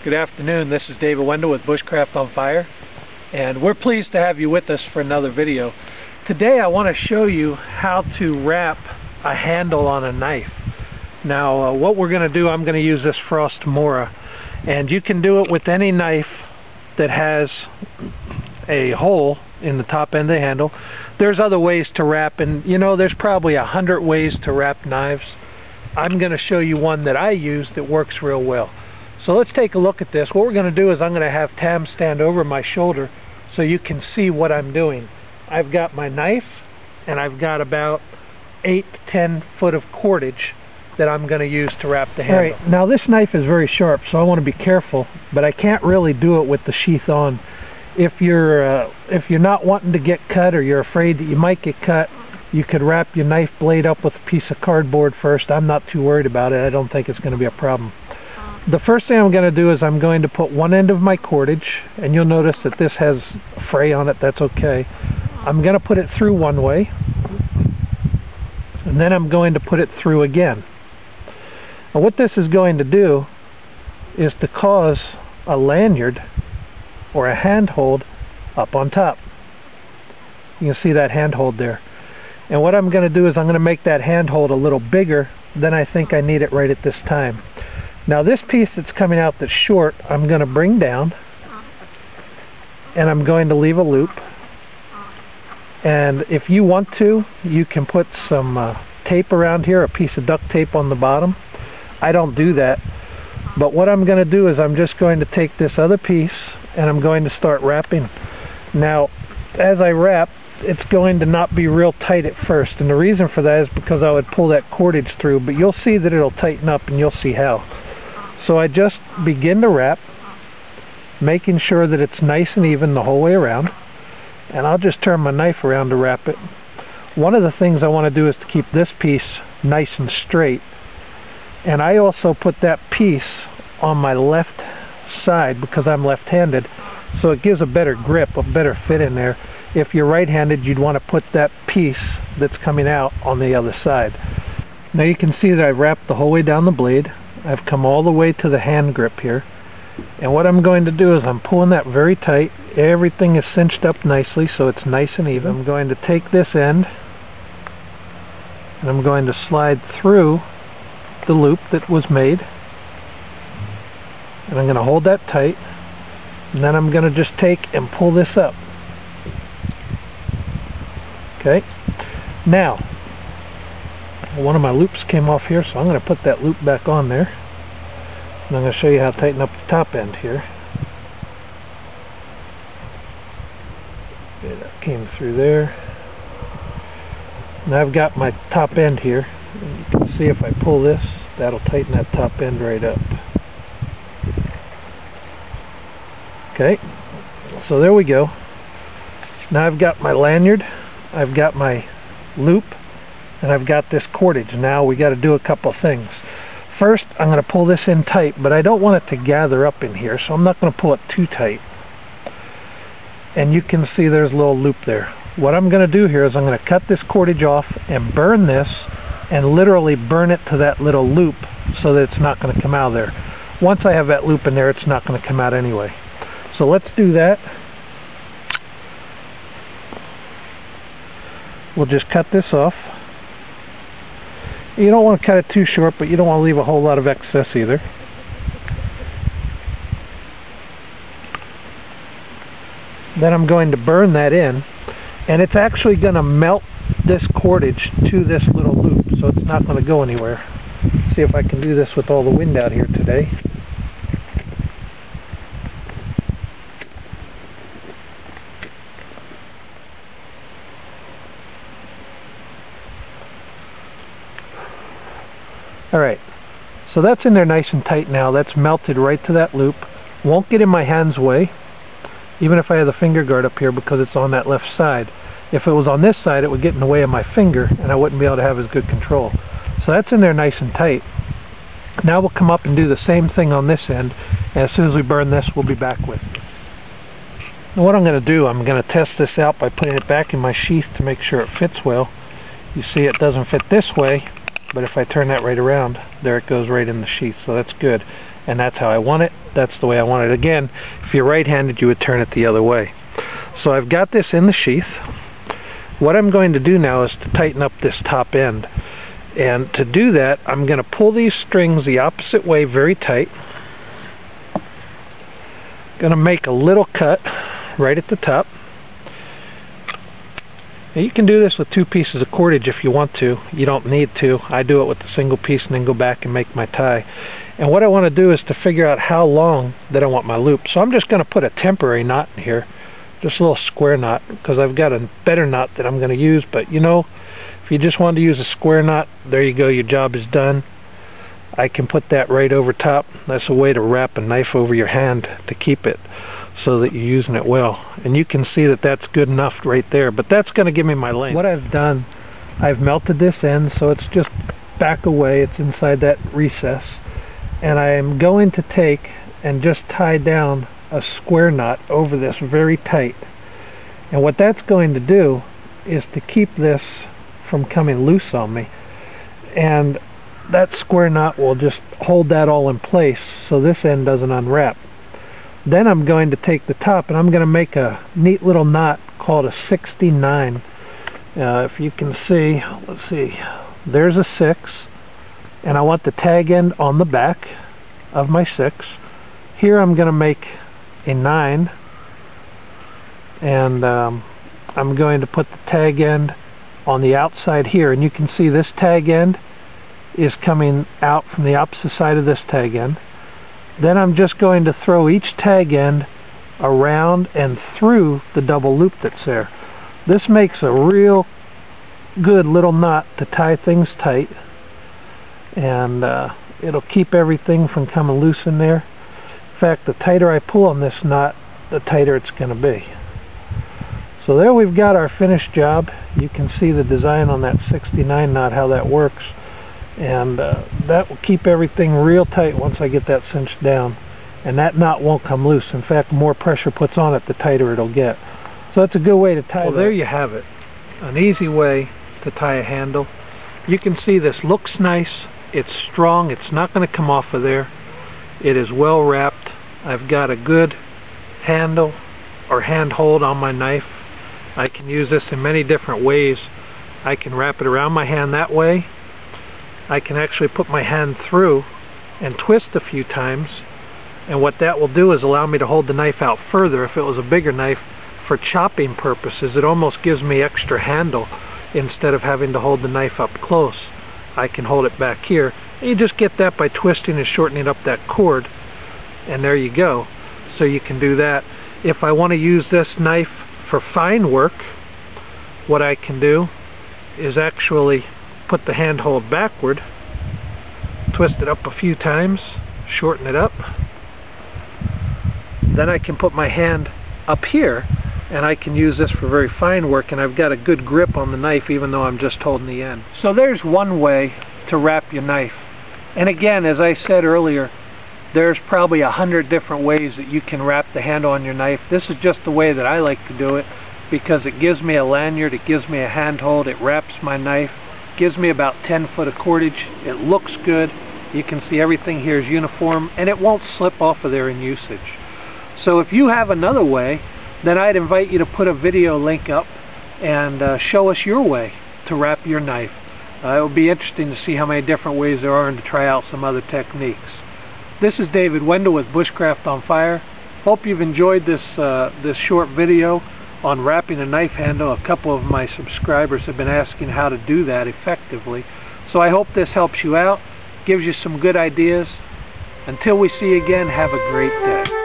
Good afternoon, this is David Wendell with BushcraftOnFire, and we're pleased to have you with us for another video. Today I want to show you how to wrap a handle on a knife. Now what we're going to do, I'm going to use this Frost Mora, and you can do it with any knife that has a hole in the top end of the handle. There's other ways to wrap, and you know, there's probably 100 ways to wrap knives. I'm going to show you one that I use that works real well. So let's take a look at this. What we're going to do is I'm going to have Tam stand over my shoulder so you can see what I'm doing. I've got my knife and I've got about 8 to 10 foot of cordage that I'm going to use to wrap the handle. Alright, now this knife is very sharp, so I want to be careful, but I can't really do it with the sheath on. If you're not wanting to get cut, or you're afraid that you might get cut, you could wrap your knife blade up with a piece of cardboard first. I'm not too worried about it. I don't think it's going to be a problem. The first thing I'm going to do is I'm going to put one end of my cordage, and you'll notice that this has a fray on it. That's okay. I'm going to put it through one way, and then I'm going to put it through again. Now what this is going to do is to cause a lanyard or a handhold up on top. You can see that handhold there. And what I'm going to do is I'm going to make that handhold a little bigger than I think I need it right at this time. Now this piece that's coming out that's short, I'm going to bring down, and I'm going to leave a loop. And if you want to, you can put some tape around here, a piece of duct tape on the bottom. I don't do that. But what I'm going to do is I'm just going to take this other piece and I'm going to start wrapping. Now, as I wrap, it's going to not be real tight at first. And the reason for that is because I would pull that cordage through, but you'll see that it'll tighten up, and you'll see how. So I just begin to wrap, making sure that it's nice and even the whole way around. And I'll just turn my knife around to wrap it. One of the things I want to do is to keep this piece nice and straight. And I also put that piece on my left side because I'm left-handed, so it gives a better grip, a better fit in there. If you're right-handed, you'd want to put that piece that's coming out on the other side. Now you can see that I wrapped the whole way down the blade. I've come all the way to the hand grip here. And what I'm going to do is I'm pulling that very tight. Everything is cinched up nicely so it's nice and even. I'm going to take this end and I'm going to slide through the loop that was made. And I'm going to hold that tight. And then I'm going to just take and pull this up. Okay. Now, one of my loops came off here, so I'm going to put that loop back on there. And I'm going to show you how to tighten up the top end here. Okay, that came through there. Now I've got my top end here. And you can see if I pull this, that'll tighten that top end right up. Okay, so there we go. Now I've got my lanyard, I've got my loop, and I've got this cordage. Now we got to do a couple things. First, I'm going to pull this in tight, but I don't want it to gather up in here, so I'm not going to pull it too tight. And you can see there's a little loop there. What I'm going to do here is I'm going to cut this cordage off and burn this, and literally burn it to that little loop so that it's not going to come out of there. Once I have that loop in there, it's not going to come out anyway. So let's do that. We'll just cut this off. You don't want to cut it too short, but you don't want to leave a whole lot of excess either. Then I'm going to burn that in, and it's actually going to melt this cordage to this little loop, so it's not going to go anywhere. See if I can do this with all the wind out here today. Alright, so that's in there nice and tight now. That's melted right to that loop. Won't get in my hand's way, even if I have the finger guard up here, because it's on that left side. If it was on this side, it would get in the way of my finger and I wouldn't be able to have as good control. So that's in there nice and tight. Now we'll come up and do the same thing on this end, and as soon as we burn this, we'll be back with it. Now what I'm going to do, I'm going to test this out by putting it back in my sheath to make sure it fits well. You see it doesn't fit this way, but if I turn that right around, there it goes right in the sheath, so that's good. And that's how I want it. That's the way I want it. Again, if you're right-handed, you would turn it the other way. So I've got this in the sheath. What I'm going to do now is to tighten up this top end. And to do that, I'm going to pull these strings the opposite way very tight. Going to make a little cut right at the top. Now you can do this with 2 pieces of cordage if you want to. You don't need to. I do it with a single piece and then go back and make my tie. And what I want to do is to figure out how long that I want my loop. So I'm just going to put a temporary knot in here. Just a little square knot, because I've got a better knot that I'm going to use. But you know, if you just want to use a square knot, there you go, your job is done. I can put that right over top. That's a way to wrap a knife over your hand to keep it so that you're using it well. And you can see that that's good enough right there, but that's going to give me my length. What I've done, I've melted this end so it's just back away, it's inside that recess, and I am going to take and just tie down a square knot over this very tight. And what that's going to do is to keep this from coming loose on me, and that square knot will just hold that all in place so this end doesn't unwrap. Then I'm going to take the top and I'm going to make a neat little knot called a 69. If you can see, let's see, there's a 6, and I want the tag end on the back of my 6. Here I'm going to make a 9, and I'm going to put the tag end on the outside here, and you can see this tag end is coming out from the opposite side of this tag end. Then I'm just going to throw each tag end around and through the double loop that's there. This makes a real good little knot to tie things tight, and it'll keep everything from coming loose in there. In fact, the tighter I pull on this knot, the tighter it's going to be. So there we've got our finished job. You can see the design on that 69 knot, how that works. And that will keep everything real tight once I get that cinched down. And that knot won't come loose. In fact, the more pressure puts on it, the tighter it'll get. So that's a good way to tie it. Well, there you have it. An easy way to tie a handle. You can see this looks nice. It's strong. It's not going to come off of there. It is well wrapped. I've got a good handle or handhold on my knife. I can use this in many different ways. I can wrap it around my hand that way. I can actually put my hand through and twist a few times, and what that will do is allow me to hold the knife out further. If it was a bigger knife, for chopping purposes, it almost gives me extra handle. Instead of having to hold the knife up close, I can hold it back here. And you just get that by twisting and shortening up that cord, and there you go. So you can do that. If I want to use this knife for fine work, what I can do is actually put the handhold backward, twist it up a few times, shorten it up. Then I can put my hand up here, and I can use this for very fine work, and I've got a good grip on the knife even though I'm just holding the end. So there's one way to wrap your knife. And again, as I said earlier, there's probably 100 different ways that you can wrap the handle on your knife. This is just the way that I like to do it, because it gives me a lanyard, it gives me a handhold, it wraps my knife, gives me about 10 foot of cordage. It looks good. You can see everything here is uniform, and it won't slip off of there in usage. So if you have another way, then I'd invite you to put a video link up and show us your way to wrap your knife. It will be interesting to see how many different ways there are and to try out some other techniques. This is David Wendell with Bushcraft on Fire. Hope you've enjoyed this short video on wrapping a knife handle. A couple of my subscribers have been asking how to do that effectively. So I hope this helps you out, gives you some good ideas. Until we see you again, have a great day.